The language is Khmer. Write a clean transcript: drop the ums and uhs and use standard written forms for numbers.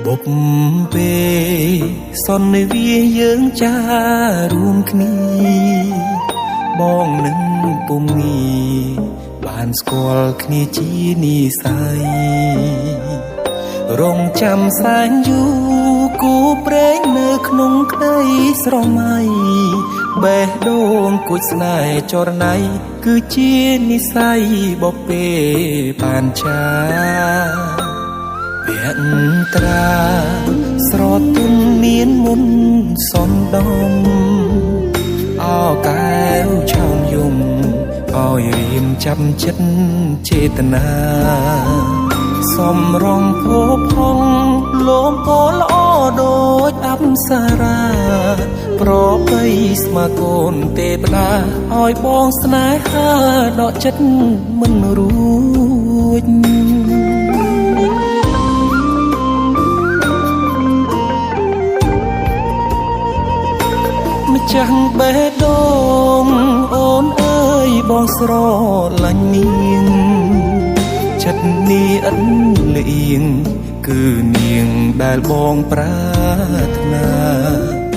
បុព្វេសន្វាយើងចារួមគ្នាបងនឹងពុំងាបានស្គាល់គ្នាជានិស័យរងចាំសែនយូរគូព្រេងនៅក្នុងក្តីស្រមៃបេះដូងគួចស្នេហ៍ចរណៃគឺជានិស័យបពេបានចាភក្ត្រាស្រទន់មានមុនសំដំអោកែវឆោមយំឲ្យរៀមចាប់ចិត្តចេតនាសំរងភពហងលោមពោល្អដូចអប្សរាប្របីស្មាកូនទេវតាឲ្យបងស្នេហាដកចិត្តមិនរួចម្ចាស់បេះដូងអូនអើយបងស្រឡាញ់នាងចិត្តនេះឥតលៀងគឺនាងដែលបងប្រាថ្នា